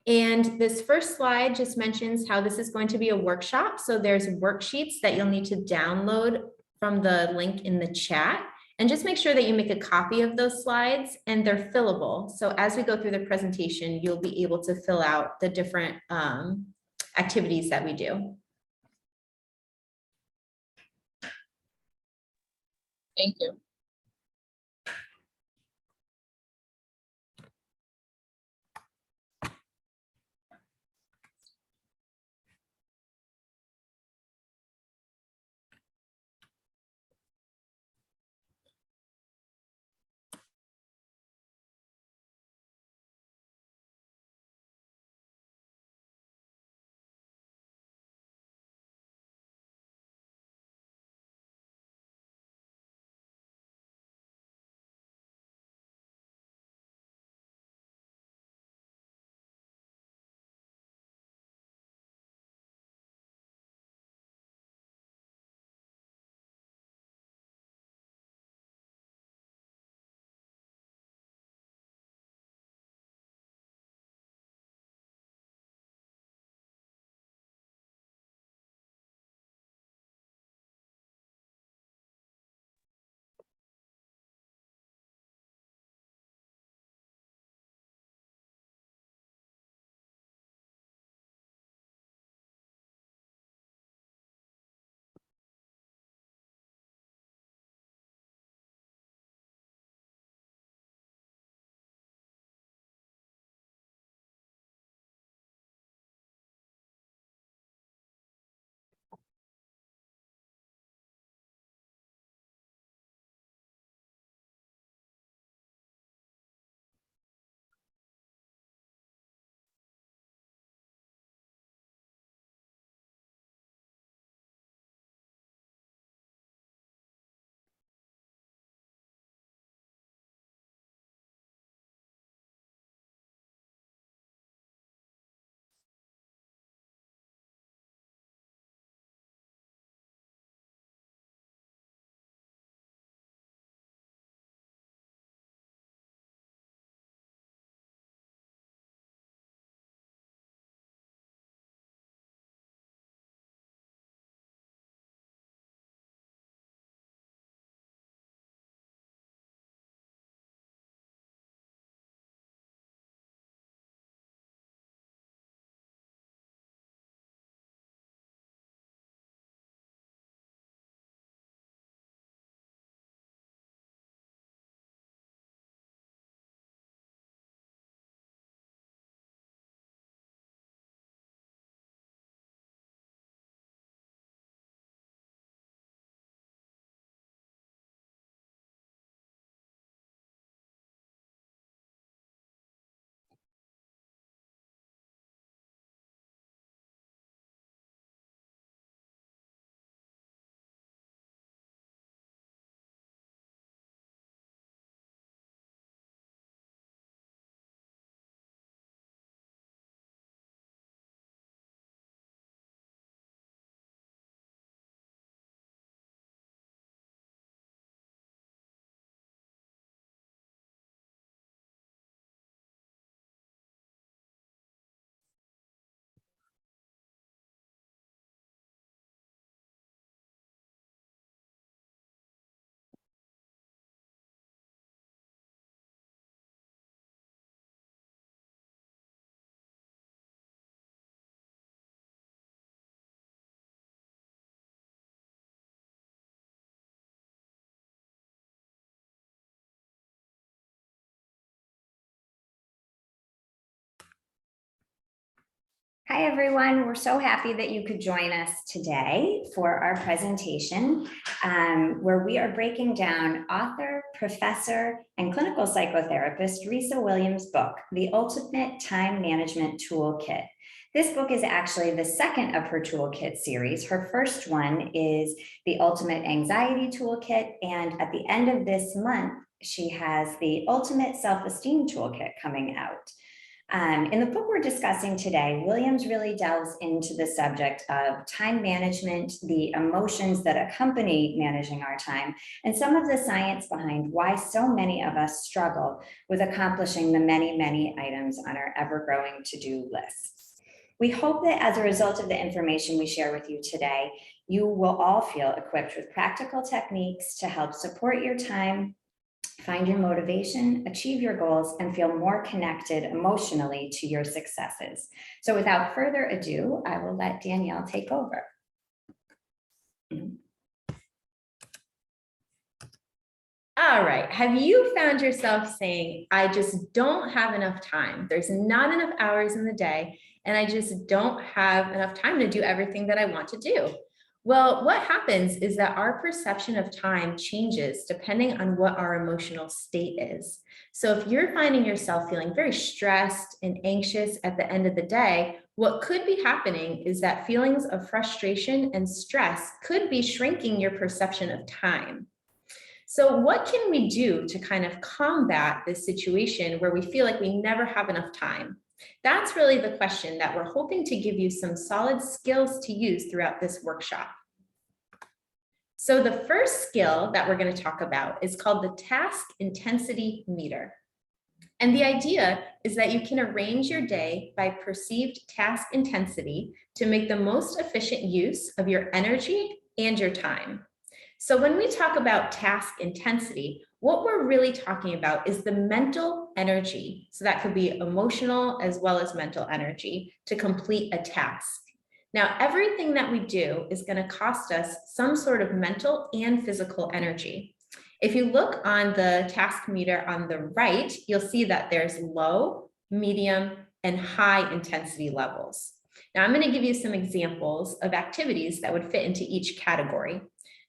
And this first slide just mentions how this is going to be a workshop. So there's worksheets that you'll need to download from the link in the chat. And just make sure that you make a copy of those slides and they're fillable. So as we go through the presentation, you'll be able to fill out the different activities that we do. Thank you. Hi, everyone. We're so happy that you could join us today for our presentation, where we are breaking down author, professor, and clinical psychotherapist Risa Williams' book, The Ultimate Time Management Toolkit. This book is actually the second of her toolkit series. Her first one is The Ultimate Anxiety Toolkit, and at the end of this month, she has the Ultimate Self-Esteem Toolkit coming out. In the book we're discussing today, Williams really delves into the subject of time management, the emotions that accompany managing our time, and some of the science behind why so many of us struggle with accomplishing the many, many items on our ever-growing to-do lists. We hope that as a result of the information we share with you today, you will all feel equipped with practical techniques to help support your time, find your motivation, achieve your goals, and feel more connected emotionally to your successes. So without further ado, I will let Danielle take over. All right, have you found yourself saying, I just don't have enough time. There's not enough hours in the day, and I just don't have enough time to do everything that I want to do. Well, what happens is that our perception of time changes depending on what our emotional state is. So if you're finding yourself feeling very stressed and anxious at the end of the day, what could be happening is that feelings of frustration and stress could be shrinking your perception of time. So what can we do to kind of combat this situation where we feel like we never have enough time? That's really the question that we're hoping to give you some solid skills to use throughout this workshop. So the first skill that we're going to talk about is called the task intensity meter. And the idea is that you can arrange your day by perceived task intensity to make the most efficient use of your energy and your time. So when we talk about task intensity, what we're really talking about is the mental energy. So that could be emotional as well as mental energy to complete a task. Now, everything that we do is going to cost us some sort of mental and physical energy. If you look on the task meter on the right, you'll see that there's low, medium, and high intensity levels. Now, I'm going to give you some examples of activities that would fit into each category.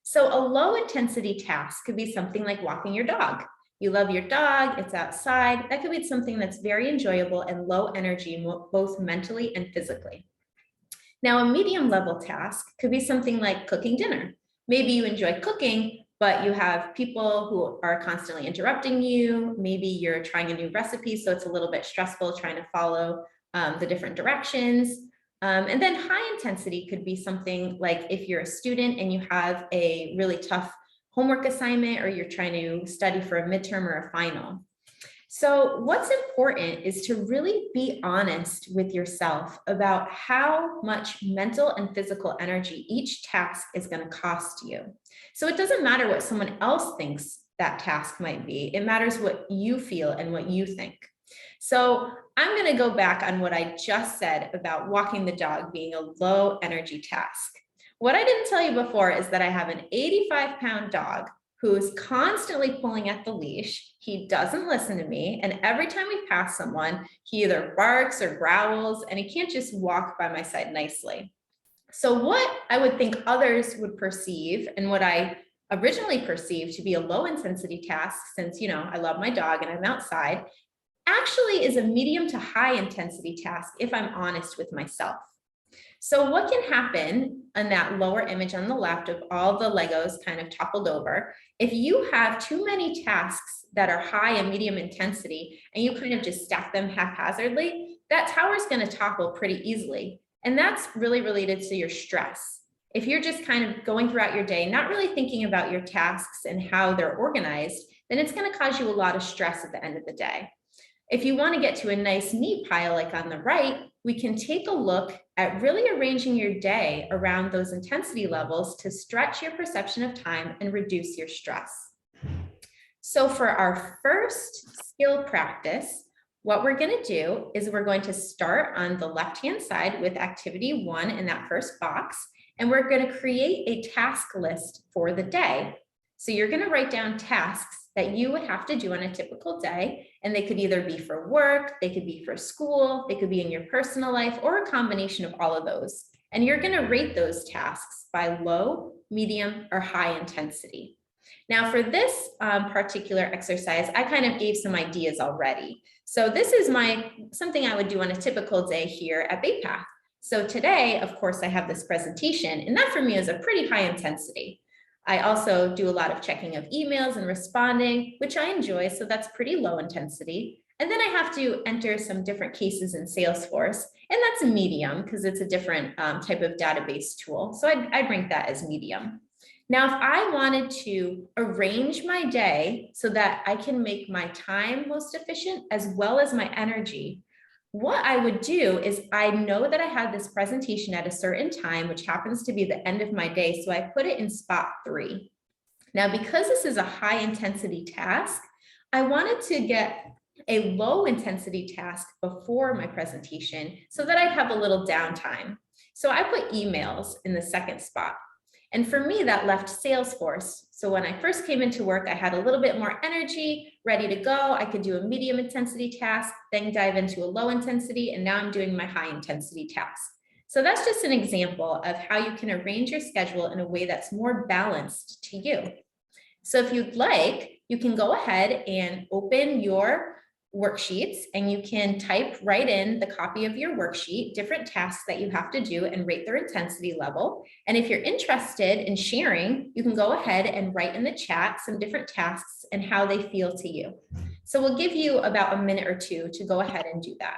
So a low intensity task could be something like walking your dog. You love your dog, it's outside. That could be something that's very enjoyable and low energy, both mentally and physically. Now, a medium level task could be something like cooking dinner. Maybe you enjoy cooking, but you have people who are constantly interrupting you. Maybe you're trying a new recipe, so it's a little bit stressful trying to follow the different directions. And then high intensity could be something like if you're a student and you have a really tough homework assignment or you're trying to study for a midterm or a final. So what's important is to really be honest with yourself about how much mental and physical energy each task is going to cost you. So it doesn't matter what someone else thinks that task might be. It matters what you feel and what you think. So I'm going to go back on what I just said about walking the dog being a low energy task. What I didn't tell you before is that I have an 85-pound dog who is constantly pulling at the leash. He doesn't listen to me. And every time we pass someone, he either barks or growls, and he can't just walk by my side nicely. So what I would think others would perceive, and what I originally perceived to be a low intensity task, since, I love my dog and I'm outside, actually is a medium to high intensity task if I'm honest with myself. So what can happen in that lower image on the left of all the Legos kind of toppled over, if you have too many tasks that are high and medium intensity and you kind of just stack them haphazardly, that tower is going to topple pretty easily. And that's really related to your stress. If you're just kind of going throughout your day, not really thinking about your tasks and how they're organized, then it's going to cause you a lot of stress at the end of the day. If you want to get to a nice neat pile like on the right, we can take a look at really arranging your day around those intensity levels to stretch your perception of time and reduce your stress. So for our first skill practice, what we're going to do is we're going to start on the left-hand side with activity 1 in that first box, and we're going to create a task list for the day. So you're going to write down tasks that you would have to do on a typical day, and they could either be for work, they could be for school, they could be in your personal life, or a combination of all of those. And you're going to rate those tasks by low, medium, or high intensity. Now for this particular exercise, I kind of gave some ideas already. So this is something I would do on a typical day here at Bay Path. So today, of course, I have this presentation, and that for me is a pretty high intensity. I also do a lot of checking of emails and responding, which I enjoy, so that's pretty low intensity. And then I have to enter some different cases in Salesforce, and that's a medium because it's a different type of database tool. So I'd rank that as medium. Now, if I wanted to arrange my day so that I can make my time most efficient as well as my energy, what I would do is I know that I had this presentation at a certain time, which happens to be the end of my day. So I put it in spot 3. Now, because this is a high intensity task, I wanted to get a low intensity task before my presentation so that I'd have a little downtime. So I put emails in the second spot. And for me, that left Salesforce. So when I first came into work, I had a little bit more energy, ready to go. I could do a medium intensity task, then dive into a low intensity, and now I'm doing my high intensity task. So that's just an example of how you can arrange your schedule in a way that's more balanced to you. So if you'd like, you can go ahead and open your worksheets and you can type right in the copy of your worksheet, different tasks that you have to do and rate their intensity level. And if you're interested in sharing, you can go ahead and write in the chat some different tasks and how they feel to you. So we'll give you about a minute or 2 to go ahead and do that.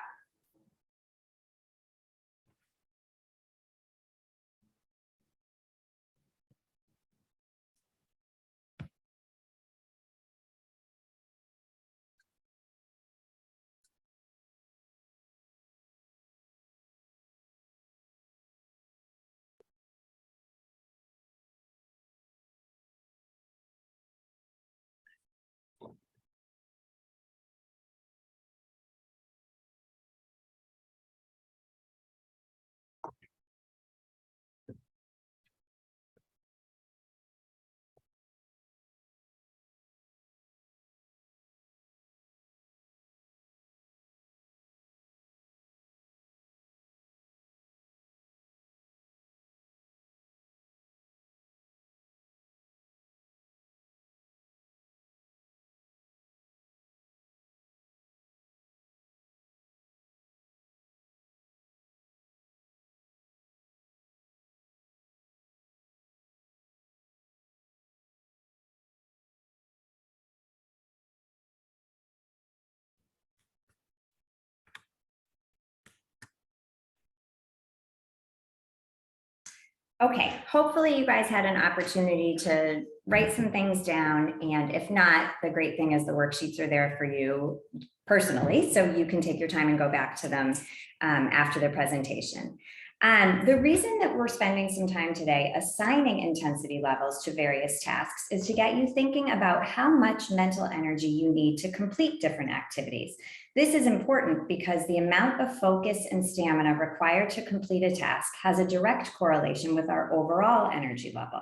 Okay, hopefully you guys had an opportunity to write some things down. And if not, the great thing is the worksheets are there for you personally, so you can take your time and go back to them after the presentation. The reason that we're spending some time today assigning intensity levels to various tasks is to get you thinking about how much mental energy you need to complete different activities. This is important because the amount of focus and stamina required to complete a task has a direct correlation with our overall energy level.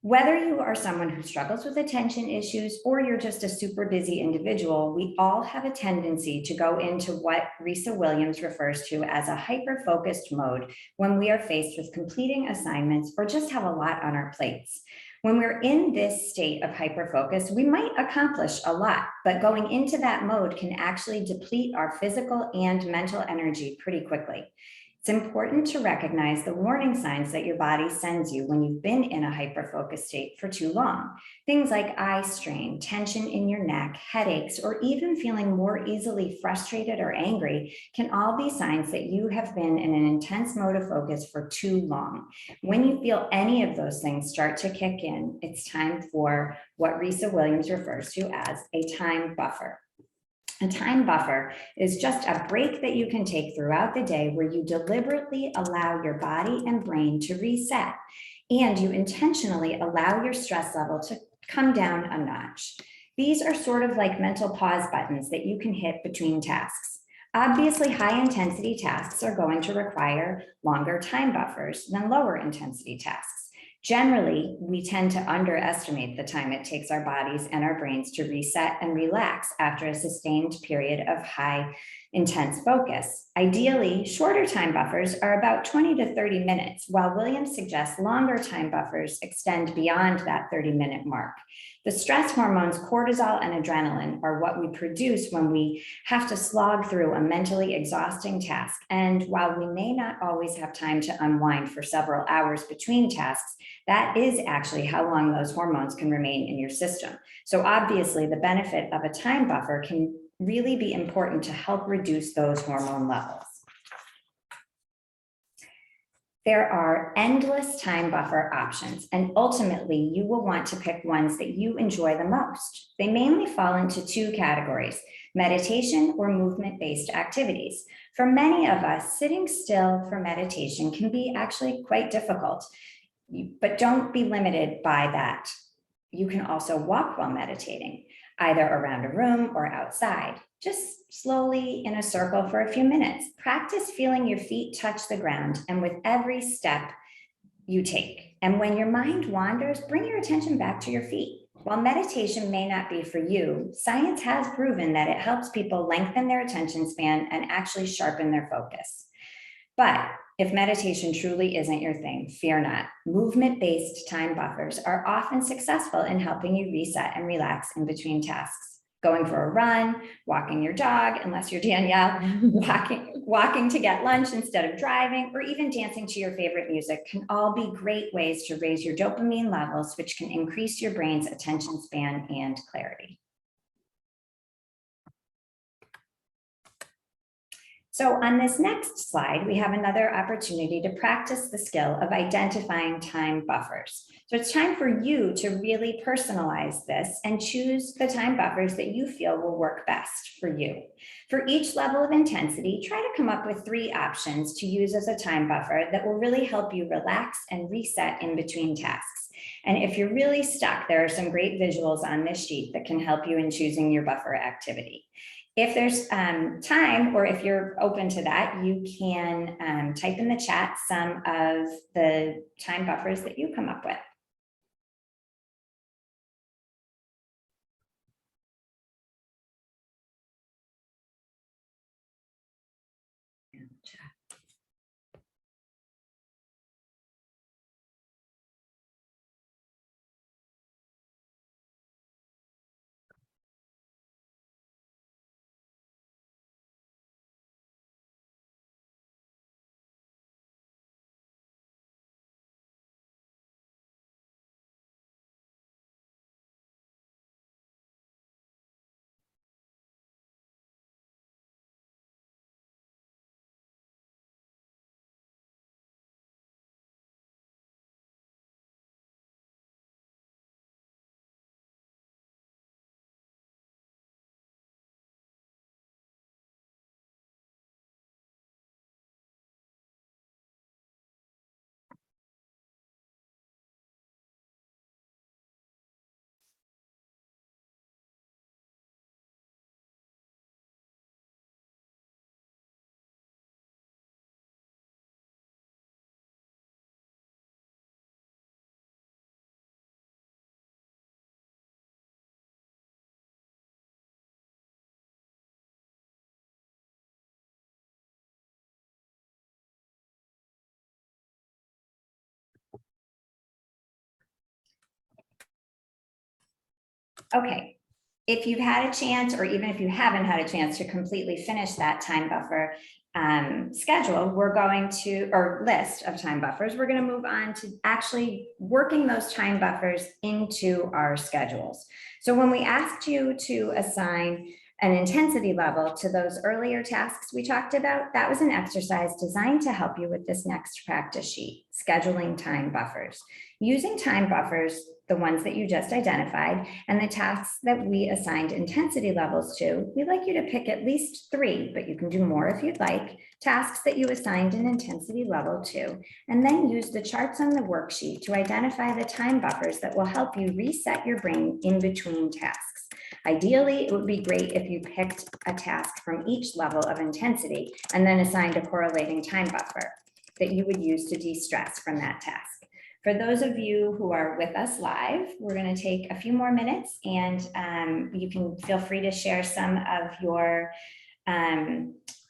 Whether you are someone who struggles with attention issues or you're just a super busy individual, we all have a tendency to go into what Risa Williams refers to as a hyper-focused mode when we are faced with completing assignments or just have a lot on our plates. When we're in this state of hyper-focus, we might accomplish a lot, but going into that mode can actually deplete our physical and mental energy pretty quickly. It's important to recognize the warning signs that your body sends you when you've been in a hyper-focused state for too long. Things like eye strain, tension in your neck, headaches, or even feeling more easily frustrated or angry can all be signs that you have been in an intense mode of focus for too long. When you feel any of those things start to kick in, it's time for what Risa Williams refers to as a time buffer. A time buffer is just a break that you can take throughout the day where you deliberately allow your body and brain to reset, and you intentionally allow your stress level to come down a notch. These are sort of like mental pause buttons that you can hit between tasks. Obviously, high intensity tasks are going to require longer time buffers than lower intensity tasks. Generally, we tend to underestimate the time it takes our bodies and our brains to reset and relax after a sustained period of high intense focus. Ideally, shorter time buffers are about 20 to 30 minutes, while Williams suggests longer time buffers extend beyond that 30-minute mark. The stress hormones cortisol and adrenaline are what we produce when we have to slog through a mentally exhausting task. And while we may not always have time to unwind for several hours between tasks, that is actually how long those hormones can remain in your system. So obviously the benefit of a time buffer can really be important to help reduce those hormone levels. There are endless time buffer options, and ultimately you will want to pick ones that you enjoy the most. They mainly fall into two categories: meditation or movement-based activities. For many of us, sitting still for meditation can be actually quite difficult, but don't be limited by that. You can also walk while meditating, either around a room or outside. Just slowly in a circle for a few minutes. Practice feeling your feet touch the ground and with every step you take. And when your mind wanders, bring your attention back to your feet. While meditation may not be for you, science has proven that it helps people lengthen their attention span and actually sharpen their focus. But if meditation truly isn't your thing, fear not. Movement-based time buffers are often successful in helping you reset and relax in between tasks. Going for a run, walking your dog, unless you're Danielle, walking to get lunch instead of driving, or even dancing to your favorite music can all be great ways to raise your dopamine levels, which can increase your brain's attention span and clarity. So on this next slide, we have another opportunity to practice the skill of identifying time buffers. So it's time for you to really personalize this and choose the time buffers that you feel will work best for you. For each level of intensity, try to come up with 3 options to use as a time buffer that will really help you relax and reset in between tasks. And if you're really stuck, there are some great visuals on this sheet that can help you in choosing your buffer activity. If there's time, or if you're open to that, you can type in the chat some of the time buffers that you come up with. Okay, if you've had a chance, or even if you haven't had a chance to completely finish that time buffer schedule, we're going to, or list of time buffers, we're going to move on to actually working those time buffers into our schedules. So when we asked you to assign an intensity level to those earlier tasks we talked about, that was an exercise designed to help you with this next practice sheet, scheduling time buffers. Using time buffers, the ones that you just identified, and the tasks that we assigned intensity levels to, we'd like you to pick at least 3, but you can do more if you'd like, tasks that you assigned an intensity level to, and then use the charts on the worksheet to identify the time buffers that will help you reset your brain in between tasks. Ideally, it would be great if you picked a task from each level of intensity and then assigned a correlating time buffer that you would use to de-stress from that task. For those of you who are with us live, we're going to take a few more minutes, and you can feel free to share some of your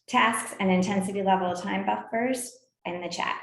tasks and intensity level time buffers in the chat.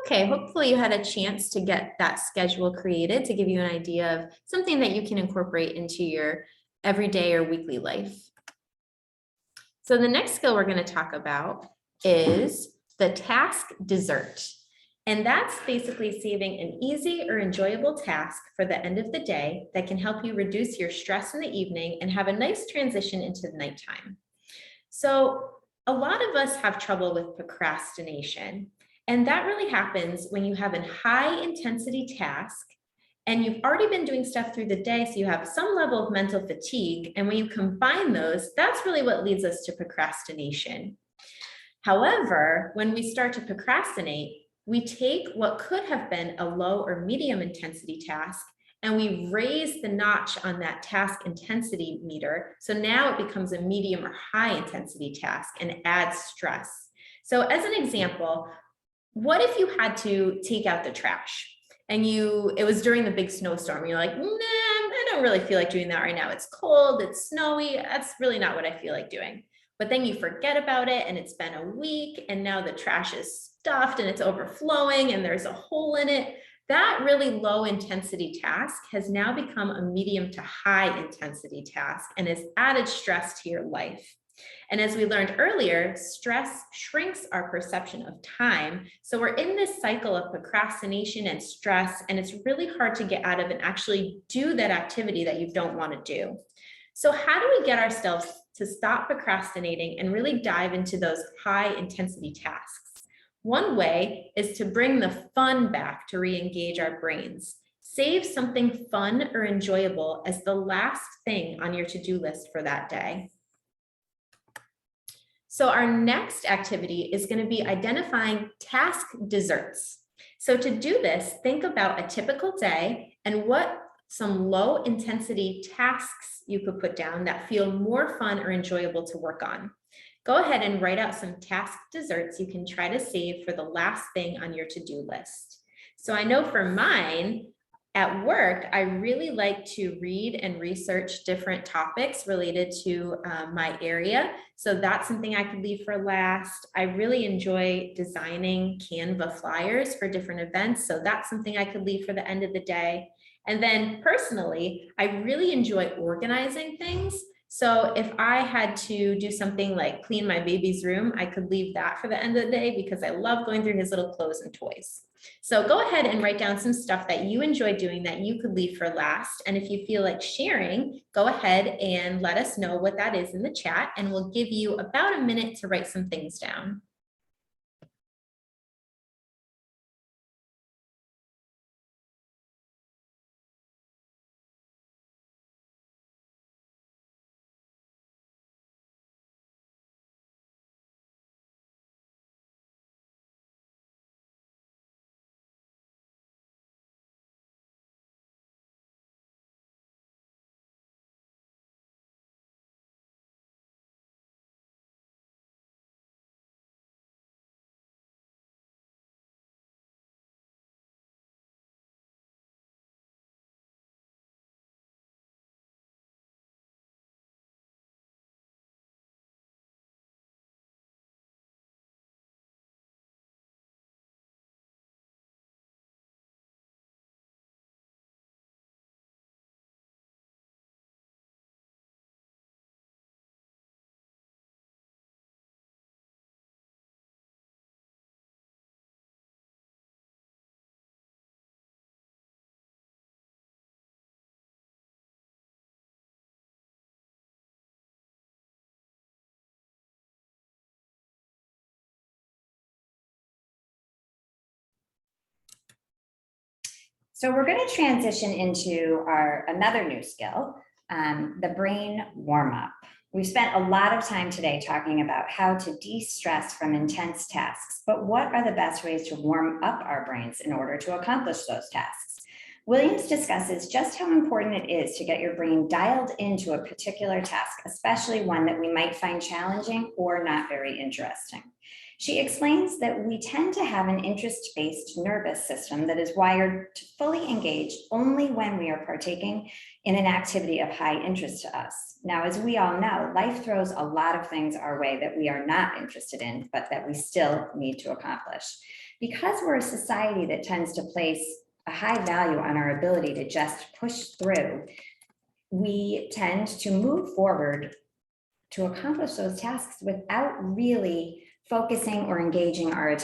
Okay, hopefully you had a chance to get that schedule created to give you an idea of something that you can incorporate into your everyday or weekly life. So the next skill we're going to talk about is the task dessert. And that's basically saving an easy or enjoyable task for the end of the day that can help you reduce your stress in the evening and have a nice transition into the nighttime. So a lot of us have trouble with procrastination, and that really happens when you have a high intensity task and you've already been doing stuff through the day, so you have some level of mental fatigue. And when you combine those, that's really what leads us to procrastination. However, when we start to procrastinate, we take what could have been a low or medium intensity task and we raise the notch on that task intensity meter. So now it becomes a medium or high intensity task and adds stress. So as an example, what if you had to take out the trash and it was during the big snowstorm? You're like, nah, I don't really feel like doing that right now. It's cold, it's snowy. That's really not what I feel like doing. But then you forget about it and it's been a week and now the trash is stuffed and it's overflowing and there's a hole in it. That really low intensity task has now become a medium to high intensity task and has added stress to your life. And as we learned earlier, stress shrinks our perception of time. So we're in this cycle of procrastination and stress, and it's really hard to get out of and actually do that activity that you don't want to do. So how do we get ourselves to stop procrastinating and really dive into those high intensity tasks? One way is to bring the fun back to re-engage our brains. Save something fun or enjoyable as the last thing on your to-do list for that day. So our next activity is going to be identifying task desserts. So to do this, think about a typical day and what some low intensity tasks you could put down that feel more fun or enjoyable to work on. Go ahead and write out some task desserts you can try to save for the last thing on your to-do list. So I know for mine, at work, I really like to read and research different topics related to my area. So that's something I could leave for last. I really enjoy designing Canva flyers for different events. So that's something I could leave for the end of the day. And then personally, I really enjoy organizing things. So if I had to do something like clean my baby's room, I could leave that for the end of the day because I love going through his little clothes and toys. So go ahead and write down some stuff that you enjoy doing that you could leave for last. And if you feel like sharing, go ahead and let us know what that is in the chat, and we'll give you about a minute to write some things down. So we're going to transition into another new skill, the brain warm-up. We've spent a lot of time today talking about how to de-stress from intense tasks, but what are the best ways to warm up our brains in order to accomplish those tasks? Williams discusses just how important it is to get your brain dialed into a particular task, especially one that we might find challenging or not very interesting. She explains that we tend to have an interest-based nervous system that is wired to fully engage only when we are partaking in an activity of high interest to us. Now, as we all know, life throws a lot of things our way that we are not interested in, but that we still need to accomplish. Because we're a society that tends to place a high value on our ability to just push through, we tend to move forward to accomplish those tasks without really focusing or engaging our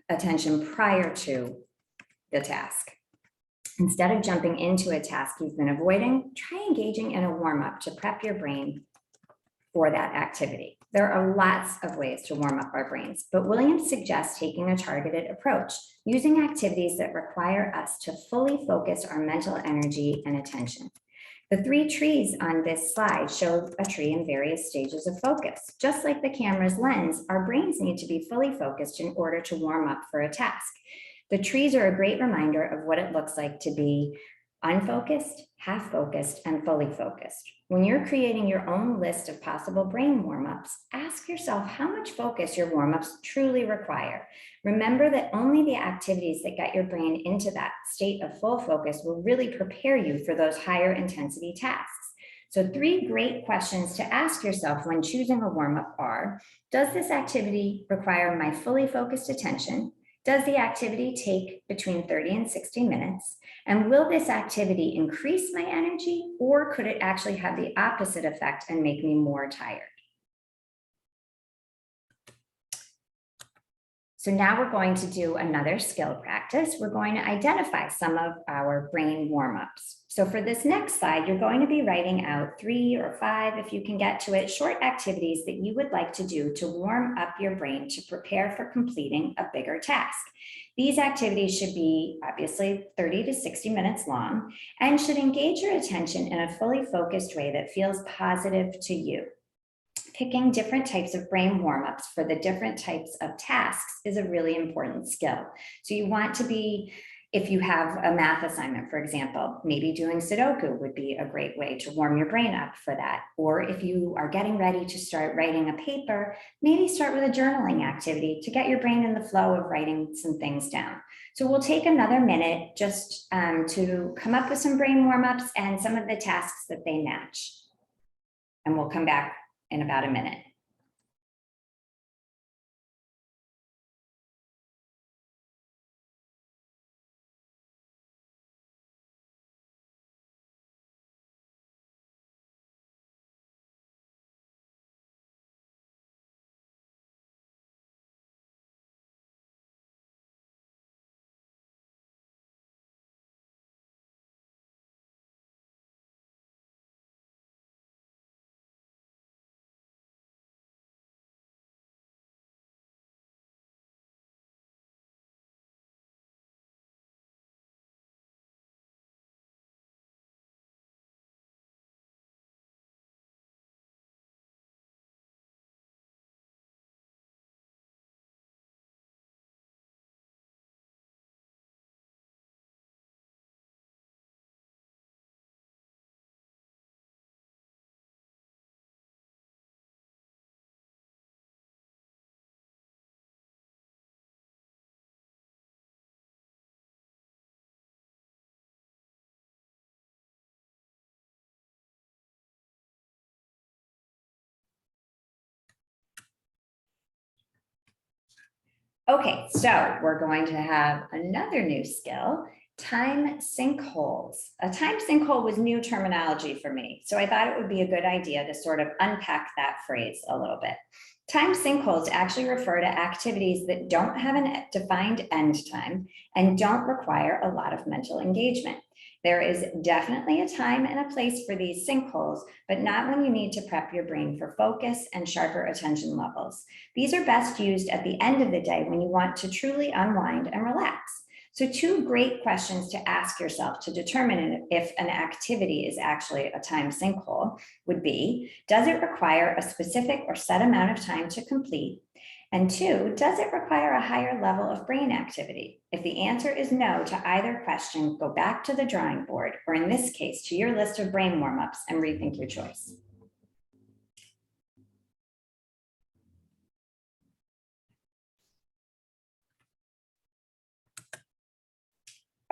attention prior to the task. Instead of jumping into a task you've been avoiding, try engaging in a warm-up to prep your brain for that activity. There are lots of ways to warm up our brains, but Williams suggests taking a targeted approach, using activities that require us to fully focus our mental energy and attention. The 3 trees on this slide show a tree in various stages of focus. Just like the camera's lens, our brains need to be fully focused in order to warm up for a task. The trees are a great reminder of what it looks like to be unfocused, half focused, and fully focused. When you're creating your own list of possible brain warm-ups, ask yourself how much focus your warm-ups truly require. Remember that only the activities that get your brain into that state of full focus will really prepare you for those higher intensity tasks. So 3 great questions to ask yourself when choosing a warm-up are, does this activity require my fully focused attention? Does the activity take between 30 and 60 minutes? And will this activity increase my energy, or could it actually have the opposite effect and make me more tired? So now we're going to do another skill practice. We're going to identify some of our brain warm-ups. So for this next slide, you're going to be writing out 3 or 5, if you can get to it, short activities that you would like to do to warm up your brain to prepare for completing a bigger task. These activities should be obviously 30 to 60 minutes long and should engage your attention in a fully focused way that feels positive to you. Picking different types of brain warm-ups for the different types of tasks is a really important skill. So you want to be, if you have a math assignment, for example, maybe doing Sudoku would be a great way to warm your brain up for that. Or if you are getting ready to start writing a paper, maybe start with a journaling activity to get your brain in the flow of writing some things down. So we'll take another minute just to come up with some brain warm-ups and some of the tasks that they match. And we'll come back in about a minute. Okay, so we're going to have another new skill, time sinkholes. A time sinkhole was new terminology for me, so I thought it would be a good idea to sort of unpack that phrase a little bit. Time sinkholes actually refer to activities that don't have a defined end time and don't require a lot of mental engagement. There is definitely a time and a place for these sinkholes, but not when you need to prep your brain for focus and sharper attention levels. These are best used at the end of the day when you want to truly unwind and relax. So 2 great questions to ask yourself to determine if an activity is actually a time sinkhole would be, does it require a specific or set amount of time to complete? And 2, does it require a higher level of brain activity? If the answer is no to either question, go back to the drawing board, or in this case, to your list of brain warm-ups and rethink your choice.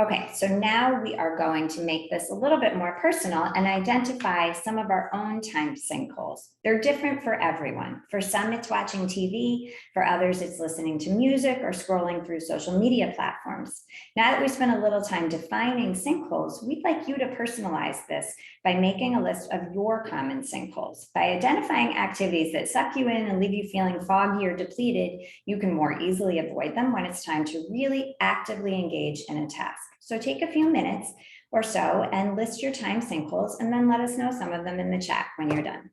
Okay, so now we are going to make this a little bit more personal and identify some of our own time sinkholes. They're different for everyone. For some, it's watching TV. For others, it's listening to music or scrolling through social media platforms. Now that we spent a little time defining sinkholes, we'd like you to personalize this by making a list of your common sinkholes. By identifying activities that suck you in and leave you feeling foggy or depleted, you can more easily avoid them when it's time to really actively engage in a task. So take a few minutes or so and list your time sinkholes, and then let us know some of them in the chat when you're done.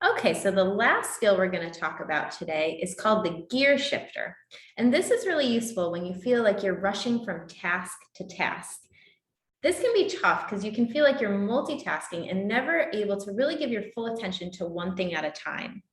Okay, so the last skill we're going to talk about today is called the gear shifter. And this is really useful when you feel like you're rushing from task to task. This can be tough because you can feel like you're multitasking and never able to really give your full attention to one thing at a time.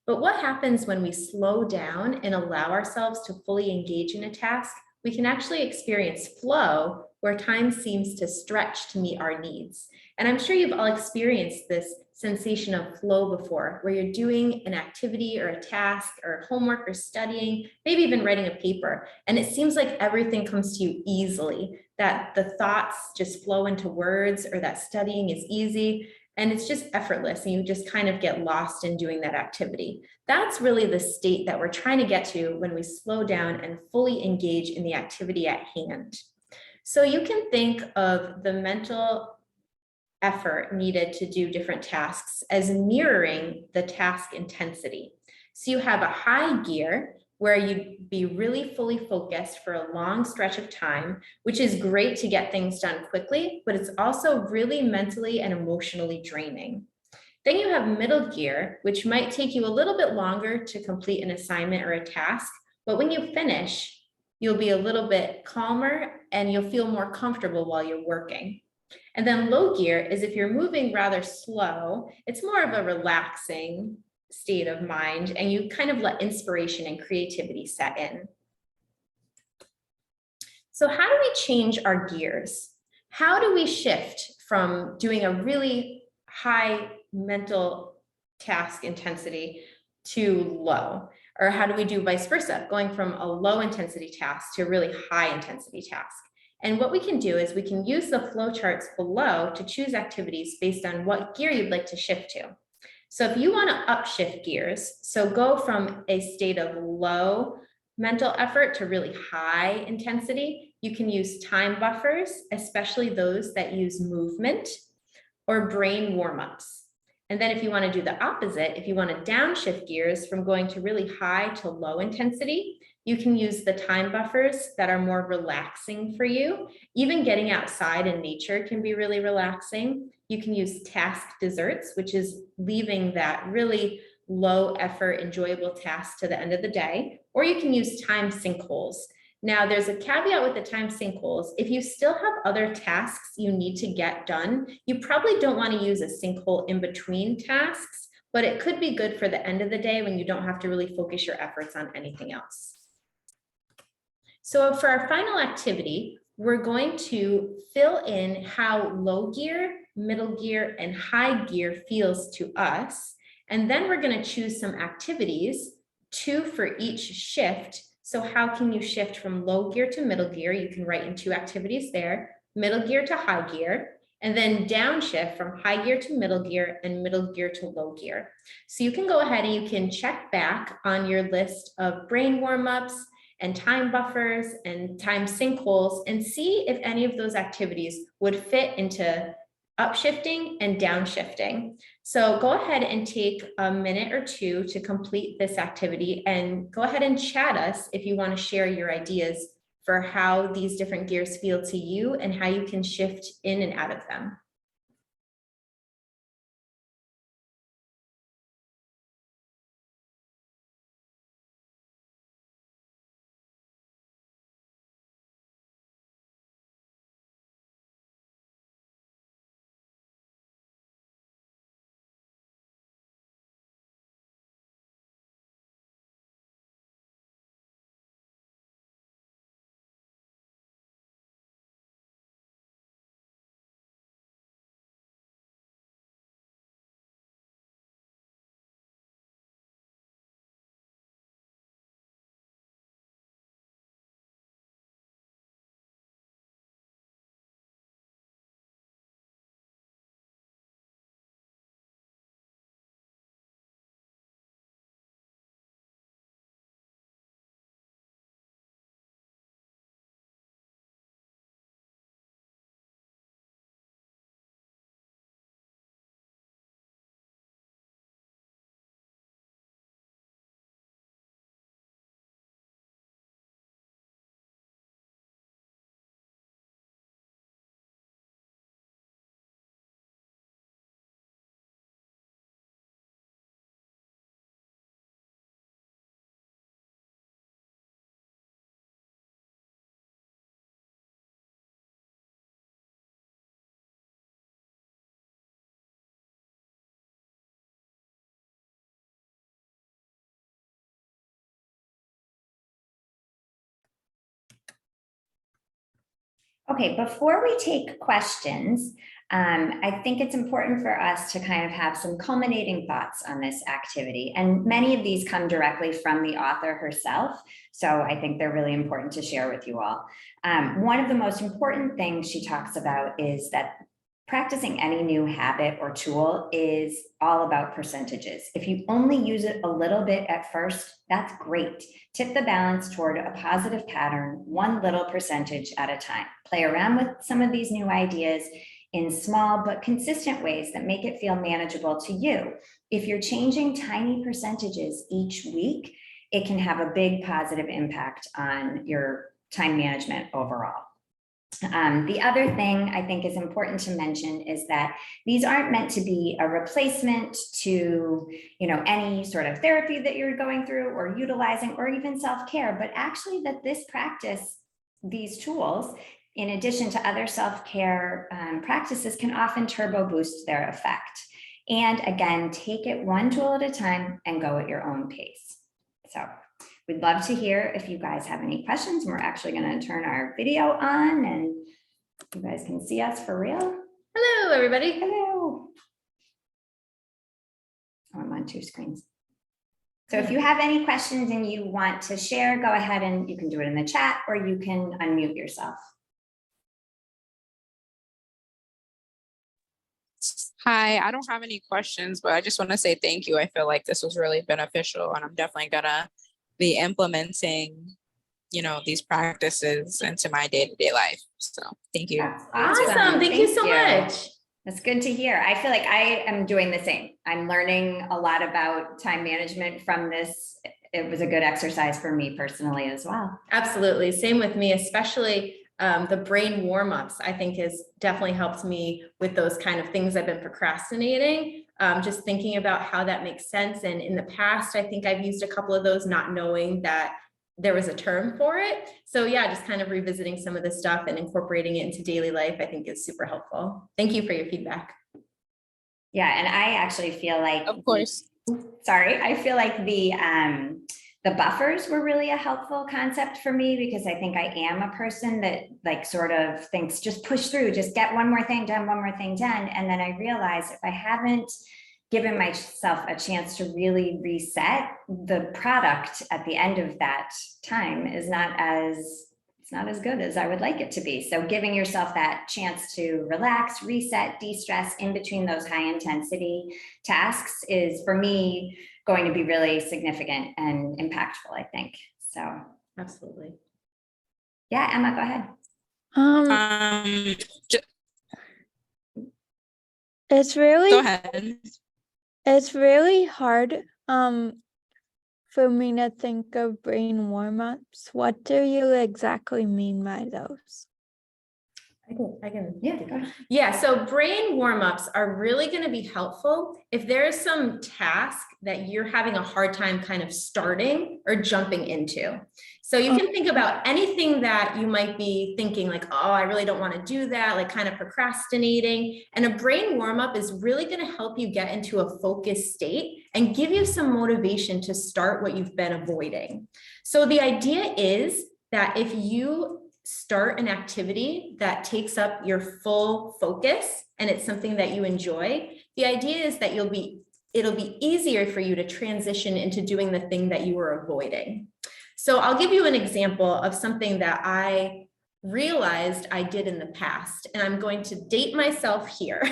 But what happens when we slow down and allow ourselves to fully engage in a task? We can actually experience flow where time seems to stretch to meet our needs. And I'm sure you've all experienced this sensation of flow before, where you're doing an activity or a task or homework or studying, maybe even writing a paper, and it seems like everything comes to you easily, that the thoughts just flow into words, or that studying is easy, and it's just effortless, and you just kind of get lost in doing that activity. That's really the state that we're trying to get to when we slow down and fully engage in the activity at hand. So you can think of the mental effort needed to do different tasks as mirroring the task intensity. So you have a high gear where you'd be really fully focused for a long stretch of time, which is great to get things done quickly, but it's also really mentally and emotionally draining. Then you have middle gear, which might take you a little bit longer to complete an assignment or a task, but when you finish, you'll be a little bit calmer and you'll feel more comfortable while you're working. And then low gear is if you're moving rather slow, it's more of a relaxing state of mind, and you kind of let inspiration and creativity set in. So how do we change our gears? How do we shift from doing a really high mental task intensity to low? Or how do we do vice versa, going from a low intensity task to a really high intensity task? And what we can do is we can use the flowcharts below to choose activities based on what gear you'd like to shift to. So if you want to upshift gears, so go from a state of low mental effort to really high intensity, you can use time buffers, especially those that use movement, or brain warm-ups. And then if you want to do the opposite, if you want to downshift gears from going to really high to low intensity, you can use the time buffers that are more relaxing for you. Even getting outside in nature can be really relaxing. You can use task desserts, which is leaving that really low effort, enjoyable task to the end of the day, or you can use time sinkholes. Now, there's a caveat with the time sinkholes. If you still have other tasks you need to get done, you probably don't want to use a sinkhole in between tasks, but it could be good for the end of the day when you don't have to really focus your efforts on anything else. So for our final activity, we're going to fill in how low gear, middle gear, and high gear feels to us. And then we're going to choose some activities, 2 for each shift. So how can you shift from low gear to middle gear? You can write in 2 activities there, middle gear to high gear. and then downshift from high gear to middle gear and middle gear to low gear. So you can go ahead and you can check back on your list of brain warm-ups and time buffers and time sinkholes and see if any of those activities would fit into upshifting and downshifting. So go ahead and take a minute or two to complete this activity, and go ahead and chat us if you want to share your ideas for how these different gears feel to you and how you can shift in and out of them. Okay, before we take questions, I think it's important for us to kind of have some culminating thoughts on this activity. And many of these come directly from the author herself. So I think they're really important to share with you all. One of the most important things she talks about is that practicing any new habit or tool is all about percentages. If you only use it a little bit at first, that's great. Tip the balance toward a positive pattern, one little percentage at a time. Play around with some of these new ideas in small but consistent ways that make it feel manageable to you. If you're changing tiny percentages each week, it can have a big positive impact on your time management overall. The other thing I think is important to mention is that these aren't meant to be a replacement to, any sort of therapy that you're going through or utilizing, or even self-care, but actually that this practice, these tools, in addition to other self-care practices, can often turbo boost their effect. And again, take it one tool at a time and go at your own pace. So we'd love to hear if you guys have any questions. We're actually going to turn our video on and you guys can see us for real. Hello, everybody. Hello. Oh, I'm on two screens. So if you have any questions and you want to share, go ahead and you can do it in the chat or you can unmute yourself. Hi, I don't have any questions, but I just want to say thank you. I feel like this was really beneficial and I'm definitely gonna be implementing, these practices into my day-to-day life. So thank you. That's Awesome. Thank you so much. That's good to hear. I feel like I am doing the same. I'm learning a lot about time management from this. It was a good exercise for me personally as well. Absolutely. Same with me, especially the brain warm-ups, I think has definitely helped me with those kind of things I've been procrastinating. Just thinking about how that makes sense. And in the past, I think I've used a couple of those not knowing that there was a term for it. So yeah, just kind of revisiting some of this stuff and incorporating it into daily life, I think is super helpful. Thank you for your feedback. Yeah, and I actually feel like, Of course. I feel like the buffers were really a helpful concept for me because I think I am a person that sort of thinks just push through, just get one more thing done, and then I realize if I haven't given myself a chance to really reset, the product at the end of that time is not as good as I would like it to be. So giving yourself that chance to relax, reset, de-stress in between those high intensity tasks is, for me, going to be really significant and impactful, I think. So Absolutely. yeah, Emma, go ahead. Ju- It's Go really ahead. it's really hard for me to think of brain warm-ups. What do you exactly mean by those? Yeah, go ahead. Yeah, so brain warm-ups are really going to be helpful if there is some task that you're having a hard time kind of starting or jumping into. So you can think about anything that you might be thinking like, oh, I really don't want to do that, like kind of procrastinating. And a brain warm-up is really going to help you get into a focused state and give you some motivation to start what you've been avoiding. So the idea is that if you start an activity that takes up your full focus and it's something that you enjoy, the idea is that it'll be easier for you to transition into doing the thing that you were avoiding. So I'll give you an example of something that I realized I did in the past, and I'm going to date myself here.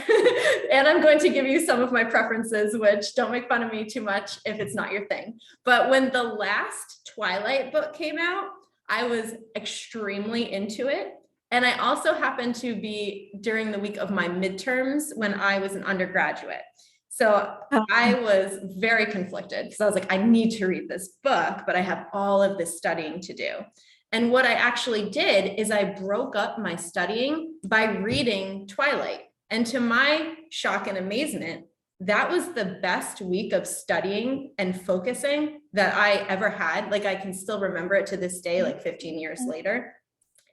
And I'm going to give you some of my preferences, which don't make fun of me too much if it's not your thing. But when the last Twilight book came out, I was extremely into it. And I also happened to be during the week of my midterms when I was an undergraduate. So I was very conflicted because I was like, I need to read this book, but I have all of this studying to do. And what I actually did is I broke up my studying by reading Twilight. And to my shock and amazement, that was the best week of studying and focusing that I ever had. Like I can still remember it to this day, like 15 years later.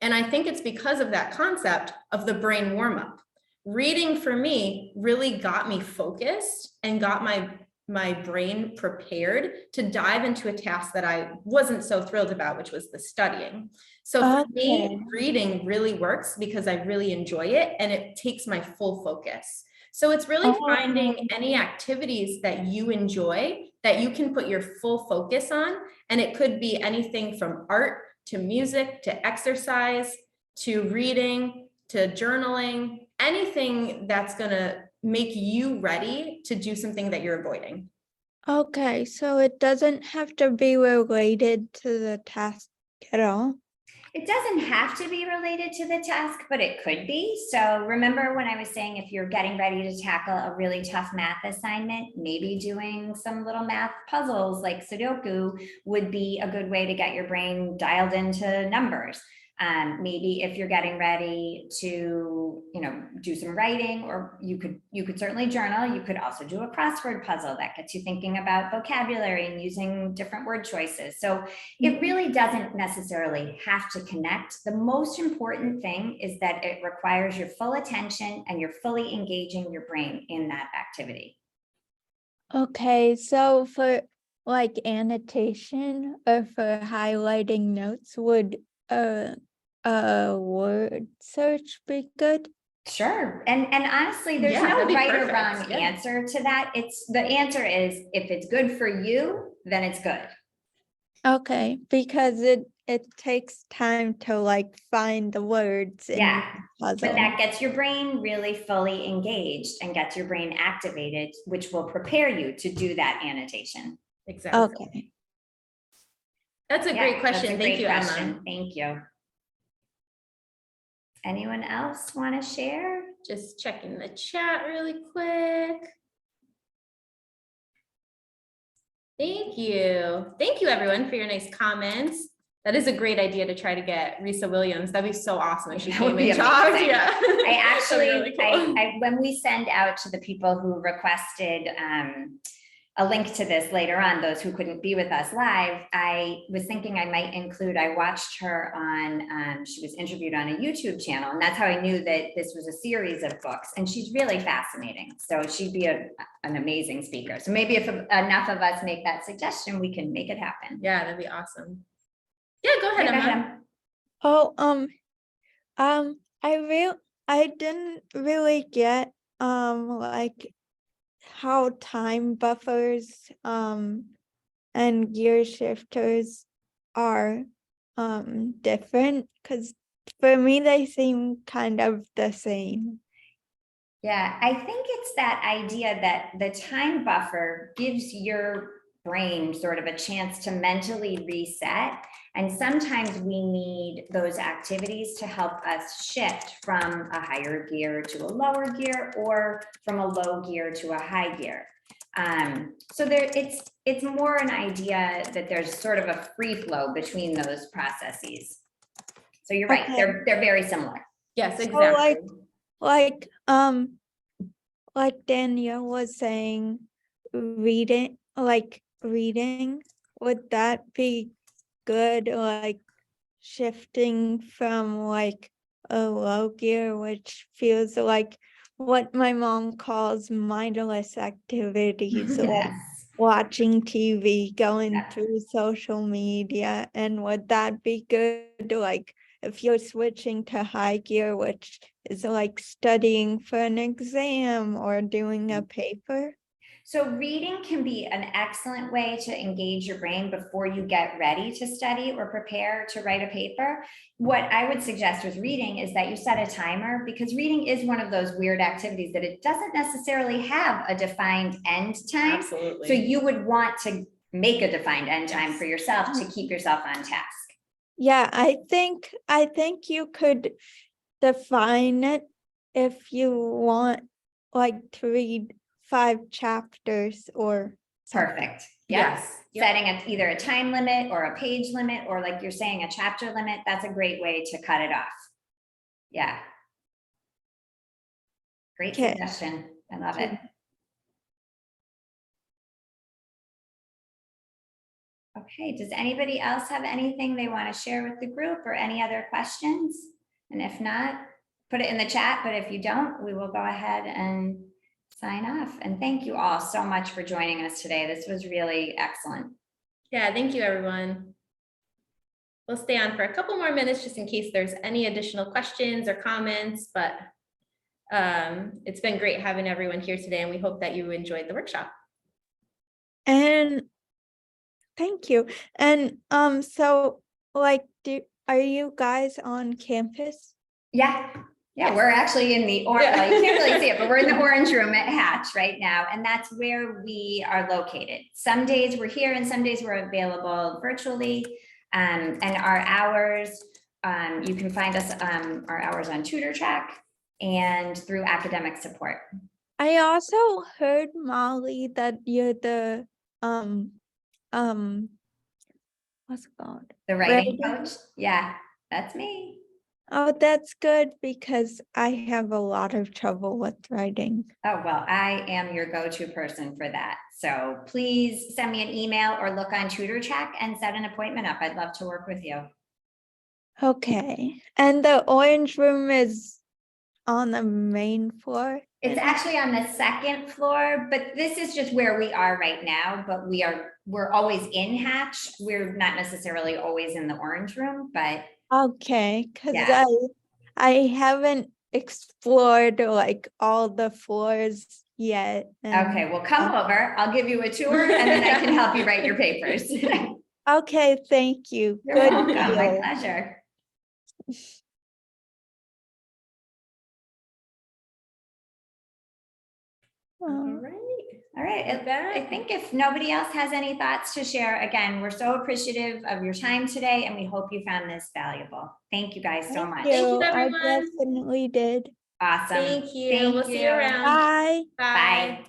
And I think it's because of that concept of the brain warm-up. Reading for me really got me focused and got my brain prepared to dive into a task that I wasn't so thrilled about, which was the studying. So for me, reading really works because I really enjoy it and it takes my full focus. So it's really finding any activities that you enjoy that you can put your full focus on. And it could be anything from art to music, to exercise, to reading, to journaling, anything that's gonna make you ready to do something that you're avoiding. Okay, so it doesn't have to be related to the task at all. It doesn't have to be related to the task, but it could be. So remember when I was saying if you're getting ready to tackle a really tough math assignment, maybe doing some little math puzzles like Sudoku would be a good way to get your brain dialed into numbers. Maybe if you're getting ready to, do some writing, or you could certainly journal. You could also do a crossword puzzle that gets you thinking about vocabulary and using different word choices. So it really doesn't necessarily have to connect. The most important thing is that it requires your full attention and you're fully engaging your brain in that activity. Okay, so for like annotation or for highlighting notes, would a word search be good? Sure. And honestly, there's no that'd be right or perfect. wrong answer to that. The answer is if it's good for you, then it's good. Okay, because it takes time to like find the words in the But puzzle. that gets your brain really fully engaged and gets your brain activated, which will prepare you to do that annotation. Exactly. Okay. That's a great question. Thank you, Emma. Thank you. Anyone else want to share? Just checking the chat really quick. Thank you. Thank you, everyone, for your nice comments. That is a great idea to try to get Risa Williams. That'd be so awesome if she That would came be and talked. amazing. Yeah. I actually, That'd be really cool. when we send out to the people who requested a link to this later on, those who couldn't be with us live, I was thinking I might include, I watched her on, she was interviewed on a YouTube channel, and that's how I knew that this was a series of books, and she's really fascinating. So she'd be an amazing speaker. So maybe if enough of us make that suggestion, we can make it happen. Yeah, that'd be awesome. Yeah, go ahead, Emma. Oh, I didn't really get like how time buffers and gear shifters are. different? Because for me, they seem kind of the same. Yeah, I think it's that idea that the time buffer gives your brain sort of a chance to mentally reset. And sometimes we need those activities to help us shift from a higher gear to a lower gear, or from a low gear to a high gear. So it's more an idea that there's sort of a free flow between those processes. So you're right, Okay. they're very similar. Yes, So, exactly. like Danielle was saying, reading, would that be good? Like shifting from like a low gear, which feels like what my mom calls mindless activities, like Yes. watching TV, going Yeah. through social media. And would that be good? Like if you're switching to high gear, which is like studying for an exam or doing a paper? So reading can be an excellent way to engage your brain before you get ready to study or prepare to write a paper. What I would suggest with reading is that you set a timer, because reading is one of those weird activities that it doesn't necessarily have a defined end time. Absolutely. So you would want to make a defined end time Yes. for yourself to keep yourself on task. Yeah, I think you could define it if you want like to read 5 chapters or something. Perfect. Yep. Yes. Yep. Setting either a time limit or a page limit, or like you're saying, a chapter limit, that's a great way to cut it off. Yeah. Great Okay. suggestion. I love it. Okay, does anybody else have anything they want to share with the group, or any other questions? And if not, put it in the chat, but if you don't, we will go ahead and sign off. And thank you all so much for joining us today. This was really excellent. Yeah, thank you, everyone. We'll stay on for a couple more minutes just in case there's any additional questions or comments, but it's been great having everyone here today, and we hope that you enjoyed the workshop. And thank you. And so like are you guys on campus? Yeah. Yeah, Yes. we're actually in the orange, Yeah. well, you can't really see it, but we're in the orange room at Hatch right now. And that's where we are located. Some days we're here and some days we're available virtually. And our hours, you can find us, our hours on Tutor Track and through academic support. I also heard, Molly, that you're the what's it called? The writing coach. Yeah, that's me. Oh, that's good, because I have a lot of trouble with writing. Oh, well, I am your go-to person for that. So please send me an email or look on Tutor Track and set an appointment up. I'd love to work with you. Okay. And the orange room is on the main floor? It's actually on the second floor, but this is just where we are right now, but we're always in Hatch. We're not necessarily always in the orange room, but Okay, because yeah. I haven't explored like all the floors yet. Okay, well, come over. I'll give you a tour and then I can help you write your papers. Okay, thank you. You're Good welcome. My deal. pleasure. All right. All right. With that, I think if nobody else has any thoughts to share, again, we're so appreciative of your time today and we hope you found this valuable. Thank you guys so much. Thank you, I everyone. definitely did. Awesome. Thank you. Thank We'll see you around. Bye. Bye. Bye.